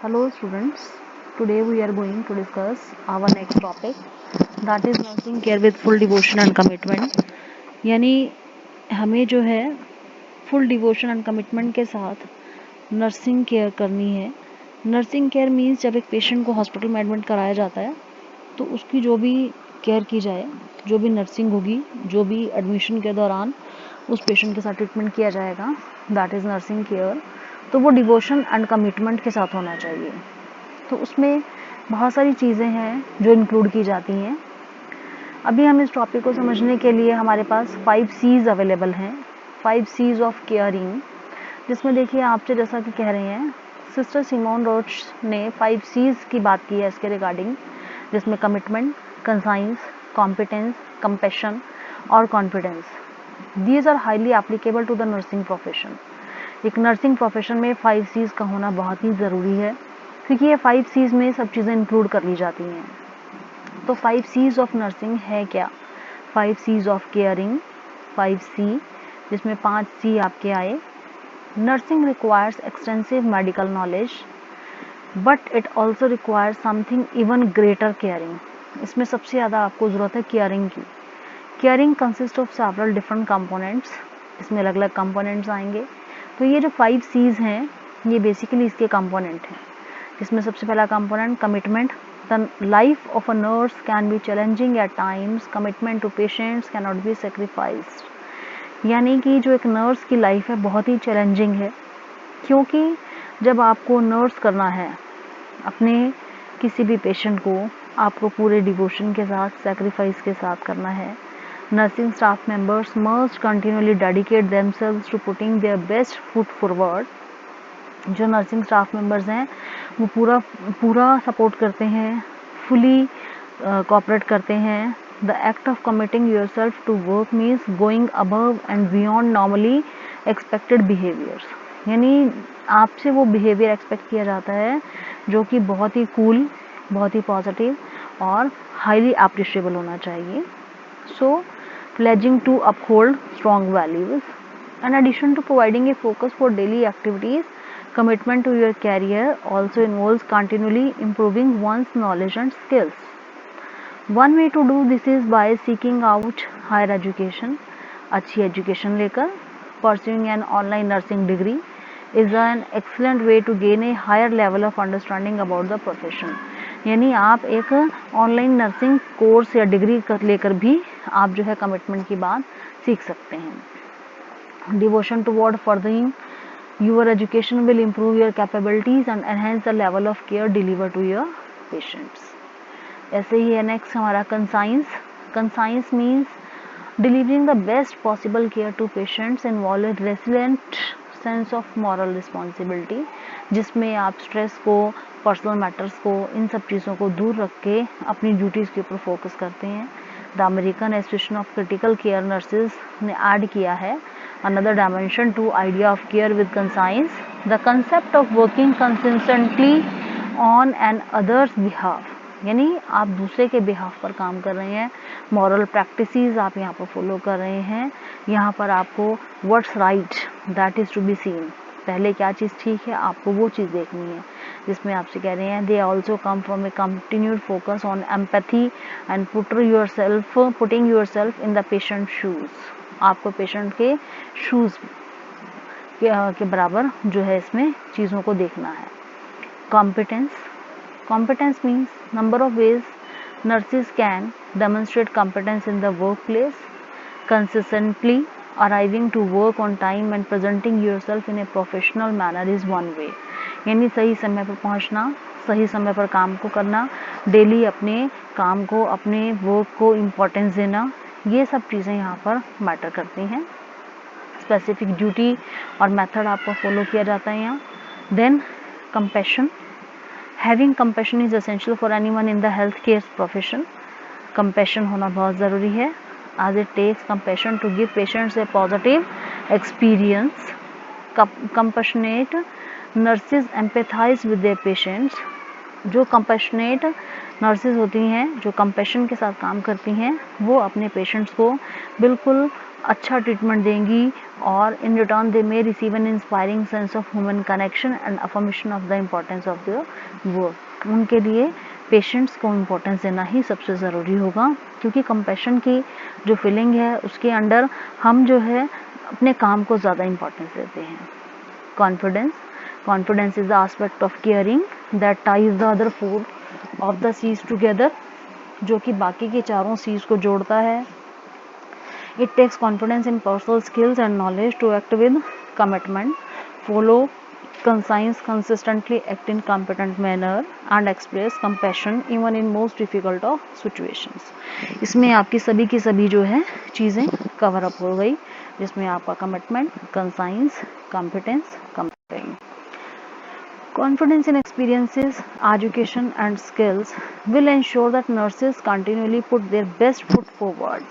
Hello students, today we are going to discuss our next topic that is nursing care with full devotion and commitment। यानी हमें जो है full devotion and commitment के साथ nursing care करनी है। Nursing care means जब एक पेशेंट को हॉस्पिटल में एडमिट कराया जाता है तो उसकी जो भी केयर की जाए, जो भी नर्सिंग होगी, जो भी एडमिशन के दौरान उस पेशेंट के साथ ट्रीटमेंट किया जाएगा, दैट इज़ नर्सिंग केयर। तो वो डिवोशन एंड कमिटमेंट के साथ होना चाहिए। तो उसमें बहुत सारी चीज़ें हैं जो इंक्लूड की जाती हैं। अभी हम इस टॉपिक को समझने के लिए हमारे पास 5 C's अवेलेबल हैं, 5 C's ऑफ केयरिंग, जिसमें देखिए आपसे जैसा कि कह रहे हैं सिस्टर सिमोन रोच ने 5 C's की बात की है इसके रिगार्डिंग, जिसमें कमिटमेंट, कंसाइंस, कॉम्पिटेंस, कंपैशन और confidence. These are highly applicable to the nursing profession. एक नर्सिंग प्रोफेशन में 5 C's का होना बहुत ही ज़रूरी है, क्योंकि ये 5 C's में सब चीज़ें इंक्लूड कर ली जाती हैं। तो 5 C's ऑफ नर्सिंग है क्या? 5 C's ऑफ केयरिंग, 5C, जिसमें 5 C आपके आए। Nursing requires extensive medical knowledge, but it also requires something even greater caring. इसमें सबसे ज़्यादा आपको ज़रूरत है केयरिंग की। Caring consist of several different components, इसमें अलग अलग कंपोनेंट्स आएंगे। तो ये जो 5 C's हैं ये बेसिकली इसके कंपोनेंट हैं, जिसमें सबसे पहला component commitment. The life of a nurse can be challenging at times, commitment to patients can not be sacrificed. यानी कि जो एक नर्स की लाइफ है बहुत ही चैलेंजिंग है, क्योंकि जब आपको नर्स करना है अपने किसी भी पेशेंट को, आपको पूरे डिवोशन के साथ, सेक्रीफाइस के साथ करना है। Nursing staff members must continually dedicate themselves to putting their best foot forward। जो नर्सिंग स्टाफ मेंबर्स हैं वो पूरा सपोर्ट करते हैं, फुली कोऑपरेट करते हैं। The act of committing yourself to work means going above and beyond normally expected behaviours. यानी आपसे वो बिहेवियर एक्सपेक्ट किया जाता है जो कि बहुत ही कूल, बहुत ही पॉजिटिव और हाईली अप्रिशिएबल होना चाहिए। सो pledging to uphold strong values. In addition to providing a focus for daily activities, commitment to your career also involves continually improving one's knowledge and skills. One way to do this is by seeking out higher education. अच्छी education लेकर pursuing an online nursing degree is an excellent way to gain a higher level of understanding about the profession. यानी आप एक online nursing course या degree लेकर भी आप जो है कमिटमेंट की बात सीख सकते हैं। Devotion toward furthering your education will improve your capabilities and enhance the level of care deliver to your patients. ऐसे ही है नेक्स्ट हमारा conscience. Conscience means delivering the best possible care to patients involve resilient sense of moral responsibility, जिसमें आप stress को, personal matters को, इन सब चीज़ों को दूर रख के अपनी ड्यूटीज़ के ऊपर फोकस करते हैं। The American Association of Critical Care Nurses ने ऐड किया है another dimension to idea of care with conscience, the concept of working consistently on another's behalf. यानी आप दूसरे के बिहाफ पर काम कर रहे हैं, मॉरल प्रैक्टिसेस आप यहाँ पर फॉलो कर रहे हैं। यहाँ पर आपको what's right that is to be seen, पहले क्या चीज़ ठीक है आपको वो चीज़ देखनी है, जिसमें आपसे कह रहे हैं they also come from A continued focus on empathy and putting your self in the patient shoes. आपको पेशेंट के शूज़ के बराबर जो है इसमें चीज़ों को देखना है। Competence means number of ways nurses can demonstrate competence in the workplace. Consistently arriving to work on time and presenting yourself in a professional manner is one way। यानी सही समय पर पहुंचना, सही समय पर काम को करना, डेली अपने काम को, अपने वर्क को इम्पोर्टेंस देना, ये सब चीज़ें यहाँ पर मैटर करती हैं। स्पेसिफिक ड्यूटी और मेथड आपको फॉलो किया जाता है यहाँ। Then compassion. Having compassion is essential for anyone in the health care profession. Compassion होना बहुत ज़रूरी है, as it takes compassion to give patients a positive experience. Compassionate nurses empathize with their patients। जो compassionate nurses होती हैं, जो compassion के साथ काम करती हैं, वो अपने patients को बिल्कुल अच्छा ट्रीटमेंट देंगी और in return they may receive an inspiring sense of human connection and affirmation of the importance of their work. उनके लिए पेशेंट्स को इम्पोर्टेंस देना ही सबसे ज़रूरी होगा, क्योंकि कंपैशन की जो फीलिंग है उसके अंडर हम जो है अपने काम को ज़्यादा इम्पोर्टेंस देते हैं। Confidence is the aspect of caring that ties the other four of the C's together, जो कि बाकी के चारों सीज को जोड़ता है। It takes confidence in personal skills and knowledge to act with commitment, follow conscience, consistently act in competent manner and express compassion even in most difficult of situations। इसमें आपकी सभी की सभी जो है चीज़ें कवर अप हो गई, जिसमें आपका commitment, conscience, competence, comparing. Confidence in experiences, education and skills will ensure that nurses continually put their best foot forward.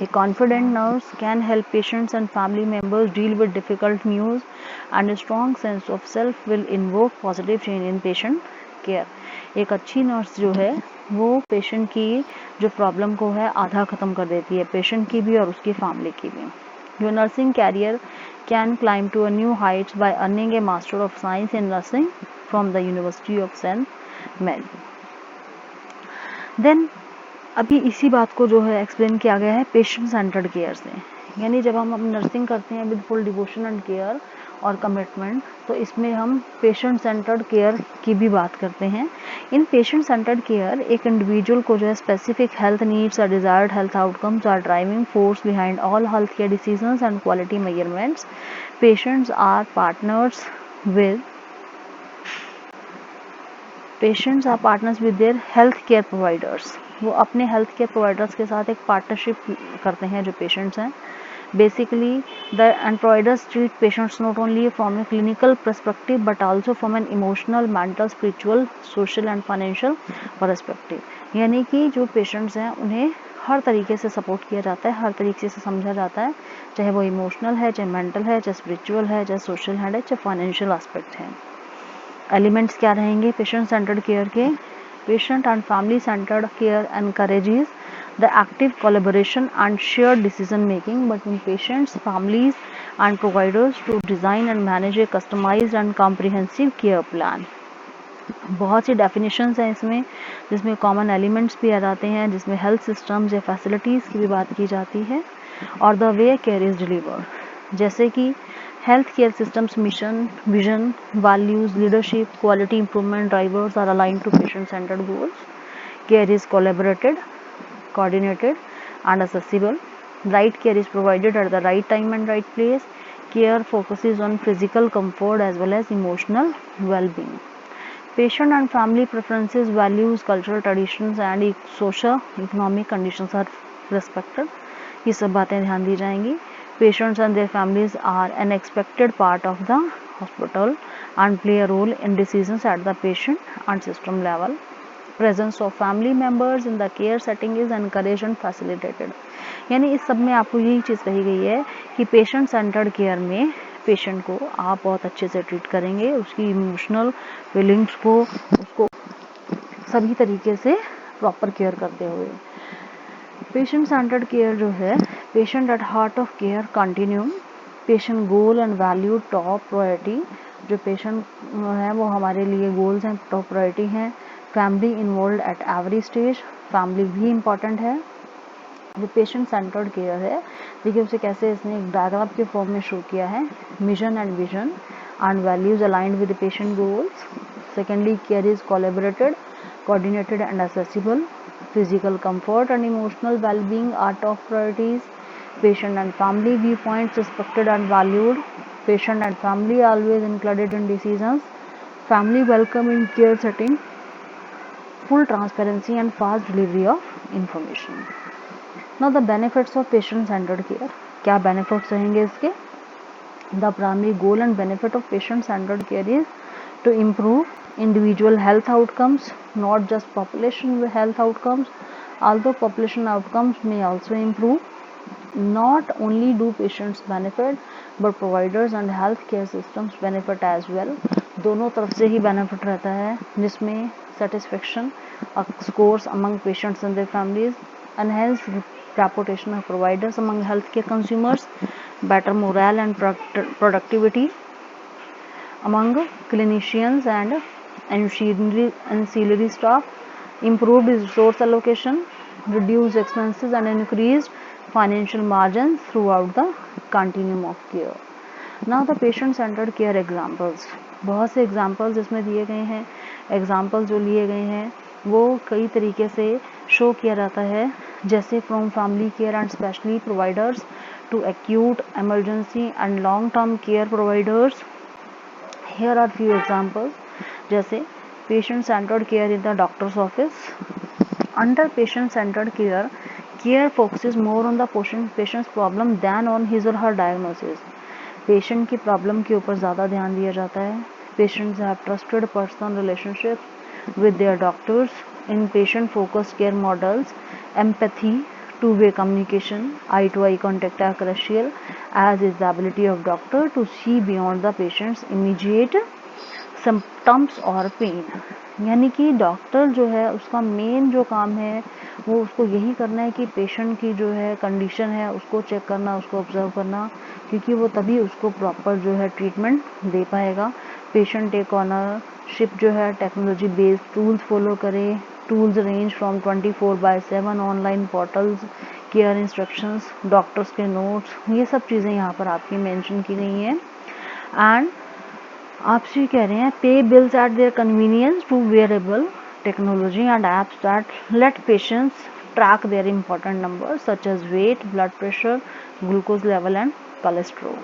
A confident nurse can help patients and family members deal with difficult news, and a strong sense of self will invoke positive change in patient care. एक अच्छी nurse जो है वो patient की जो problem को है आधा ख़त्म कर देती है, पेशेंट की भी और उसकी फैमिली की भी। Your nursing career can climb to a new heights by earning a Master of Science in Nursing from the University of St. Mary. Then अभी इसी बात को जो है एक्सप्लेन किया गया है पेशेंट सेंटर्ड केयर से, यानी जब हम अपनी नर्सिंग करते हैं with full devotion and care और कमिटमेंट, तो इसमें हम पेशेंट सेंटर्ड केयर की भी बात करते हैं। इन पेशेंट सेंटर्ड केयर एक इंडिविजुअल को जो है स्पेसिफिक हेल्थ नीड्स और desired health outcomes are driving force behind all health care decisions and quality measurements. Patients are partners with their health care providers. वो अपने हेल्थ केयर प्रोवाइडर्स के साथ एक पार्टनरशिप करते हैं जो पेशेंट्स हैं। Basically the providers treat patients not only from a clinical perspective but also from an emotional, mental, spiritual, social and financial perspective. यानी कि जो पेशेंट्स हैं उन्हें हर तरीके से सपोर्ट किया जाता है, हर तरीके से समझा जाता है, चाहे वो इमोशनल है, चाहे मेंटल है, चाहे स्पिरिचुअल है, चाहे सोशल है, चाहे फाइनेंशियल एस्पेक्ट है। एलिमेंट्स क्या रहेंगे पेशेंट सेंटर्ड केयर के? Patient and family centered care encourages the active collaboration and shared decision making between patients, families and providers to design and manage a customized and comprehensive care plan. बहुत सी definitions हैं इसमें, जिसमें common elements भी आ जाते हैं, जिसमें health systems या facilities की भी बात की जाती है, और the way care is delivered, जैसे कि health care systems mission, vision, values, leadership, quality improvement drivers are aligned to patient-centered goals. Care is collaborated, coordinated, and accessible. Right care is provided at the right time and right place. Care focuses on physical comfort as well as emotional well-being. Patient and family preferences, values, cultural traditions, and socio-economic conditions are respected. ये सब बातें ध्यान दी जाएंगी। Patients and their families are an expected part of the hospital and play a role in decisions at the patient and system level. Presence of family members in the care setting is encouraged and facilitated. यानी इस सब में आपको यही चीज़ कही गई है कि पेशेंट सेंटर्ड केयर में पेशेंट को आप बहुत अच्छे से ट्रीट करेंगे, उसकी इमोशनल फीलिंग्स को, उसको सभी तरीके से प्रॉपर केयर करते हुए। पेशेंट सेंटर्ड केयर जो है, patient at heart of care continuum, patient goal and value top priority. जो पेशेंट है वो हमारे लिए गोल्स हैं, टॉप प्रायोरिटी हैं। Family involve at every stage, family भी इम्पॉर्टेंट है। जो पेशेंट सेंटर्ड केयर है, देखिए उसे कैसे इसने एक डायग्राम के फॉर्म में शो किया है। Mission and vision and values aligned with patient goals. Secondly care is collaborated, coordinated and accessible. Physical comfort and emotional well-being are top priorities. Patient and family viewpoints respected and valued. Patient and family always included in decisions. Family welcome in care setting. Full transparency and fast delivery of information. Now the benefits of patient-centered care. क्या benefits रहेंगे इसके? The primary goal and benefit of patient-centered care is to improve individual health outcomes, not just population health outcomes. Although population outcomes may also improve, not only do patients benefit but providers and healthcare systems benefit as well. दोनों तरफ से ही benefit रहता है, जिसमें satisfaction scores among patients and their families, enhanced reputation of providers among healthcare consumers, better morale and productivity among clinicians and ancillary staff, improved resource allocation, reduced expenses and increased financial margins throughout the continuum of care. Now the patient centered care examples. बहुत से examples इसमें दिए गए हैं. Examples जो लिए गए हैं वो कई तरीके से शो किया जाता है, जैसे from family care and specialty providers to acute emergency and long term care providers. Here are few examples, जैसे patient centered care in the doctor's office. Under patient centered care, care focuses more on the patient's problem than on his or her diagnosis. Patient की problem के ऊपर ज़्यादा ध्यान दिया जाता है. Patients have trusted personal relationships with their doctors. In patient focused care models, empathy, two-way communication, eye-to-eye contact are crucial, as is the ability of doctor to see beyond the patient's immediate symptoms or pain. यानी कि doctor जो है उसका main जो काम है वो उसको यही करना है कि पेशेंट की जो है कंडीशन है उसको चेक करना, उसको ऑब्जर्व करना, क्योंकि वो तभी उसको प्रॉपर जो है ट्रीटमेंट दे पाएगा. पेशेंट टेक ऑनरशिप जो है टेक्नोलॉजी बेस्ड टूल्स फॉलो करे. Tools range from 24/7 online portals, care instructions, doctors के नोट्स, ये सब चीज़ें यहाँ पर आपकी मेंशन की गई हैं. एंड आपसे कह रहे हैं pay bills at their convenience to wearable technology and apps that let patients track their important numbers such as weight, blood pressure, glucose level and cholesterol.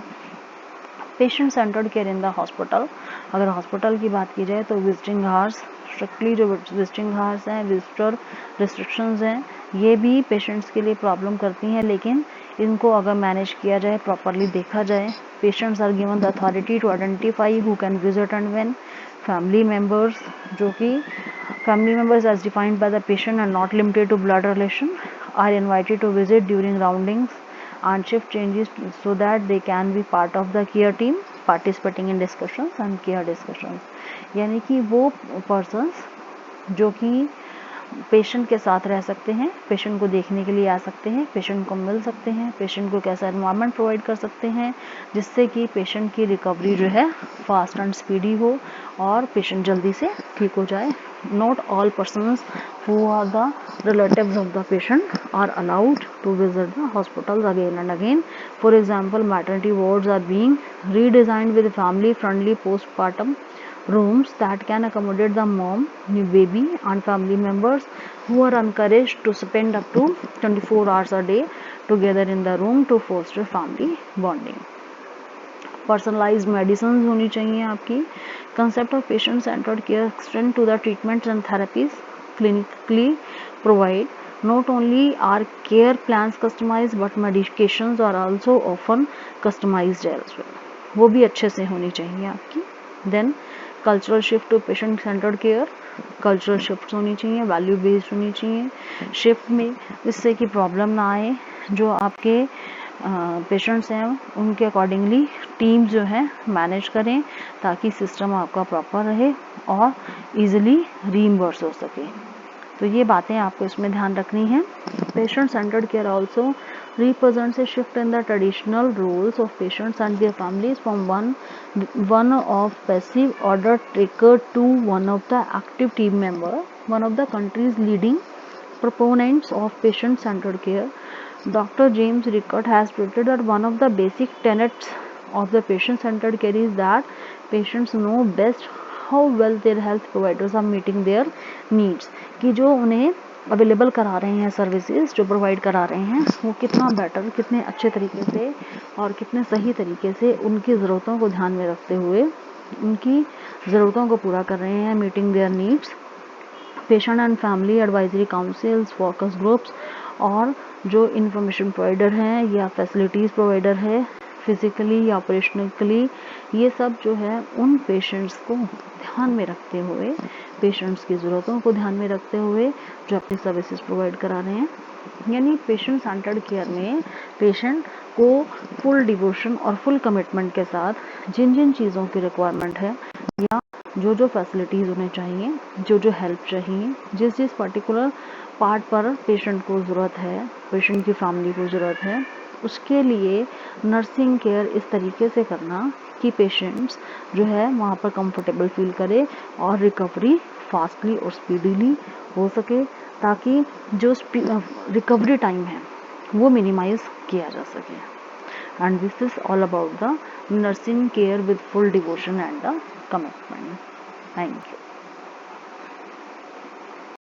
Patient centred care in the hospital. अगर hospital की बात की जाए तो visiting hours, strictly जो visiting hours हैं, visitor restrictions हैं, ये भी पेशेंट्स के लिए प्रॉब्लम करती हैं, लेकिन इनको अगर मैनेज किया जाए, प्रॉपरली देखा जाए. Patients are given the authority to identify who can visit and when. Family members, जो कि family members as defined by the patient and not limited to blood relation, are invited to visit during roundings and shift changes so that they can be part of the care team, participating in discussions and care discussions. यानी कि वो persons जो कि patient के साथ रह सकते हैं, पेशेंट को देखने के लिए आ सकते हैं, पेशेंट को मिल सकते हैं, पेशेंट को कैसा एनवायरनमेंट प्रोवाइड कर सकते हैं जिससे कि पेशेंट की रिकवरी जो है फास्ट एंड स्पीडी हो और पेशेंट जल्दी से ठीक हो जाए. Not all persons who are the relatives of the patient are allowed to visit the hospitals again and again. For example, maternity wards are being redesigned with family-friendly postpartum rooms that can accommodate the mom, new baby and family members, who are encouraged to spend up to 24 hours a day together in the room to foster family bonding. Personalised medicine होनी चाहिए आपकी. Concept of patient centred care extend to the treatments and therapies clinically provide. Not only are care plans customized but medications are also often customized as well. वो भी अच्छे से होनी चाहिए आपकी. Then cultural shift to patient centred care. Cultural shift होनी चाहिए, value based होनी चाहिए. शिफ्ट में इससे कि प्रॉब्लम ना आए, जो आपके पेशेंट्स हैं उनके अकॉर्डिंगली टीम जो है मैनेज करें ताकि सिस्टम आपका प्रॉपर रहे और इजीली रीइंबर्स हो सके. तो ये बातें आपको इसमें ध्यान रखनी है. Patient centred care also represents a shift in the traditional roles of patients and their families from one of passive order taker to one of the active team member. One of the country's leading proponents of patient-centered care, Dr. James Rickert, has stated that one of the basic tenets of the patient-centered care is that patients know best how well their health providers are meeting their needs. कि जो उन्हें available करा रहे हैं services, जो provide करा रहे हैं, वो कितना बेटर, कितने अच्छे तरीके से और कितने सही तरीके से उनकी ज़रूरतों को ध्यान में रखते हुए उनकी ज़रूरतों को पूरा कर रहे हैं, meeting there needs. Patient and family advisory councils, focus groups और जो इंफॉर्मेशन प्रोवाइडर हैं या फैसिलिटीज़ प्रोवाइडर है फिज़िकली या ऑपरेशनली, ये सब जो है उन पेशेंट्स को ध्यान में रखते हुए, पेशेंट्स की ज़रूरतों को ध्यान में रखते हुए जो अपनी सर्विसेज प्रोवाइड करा रहे हैं. यानी पेशेंट सेंटर्ड केयर में पेशेंट को फुल डिवोशन और फुल कमिटमेंट के साथ जिन जिन चीज़ों की रिक्वायरमेंट है या जो जो फैसिलिटीज़ उन्हें चाहिए, जो जो हेल्प चाहिए, जिस जिस पर्टिकुलर पार्ट पर पेशेंट को ज़रूरत है, पेशेंट की फैमिली को ज़रूरत है, उसके लिए नर्सिंग केयर इस तरीके से करना कि पेशेंट्स जो है वहाँ पर कंफर्टेबल फील करे और रिकवरी फास्टली और स्पीडीली हो सके, ताकि जो रिकवरी टाइम है वो मिनिमाइज किया जा सके. And this is all about the nursing care with full devotion and the commitment. Thank you.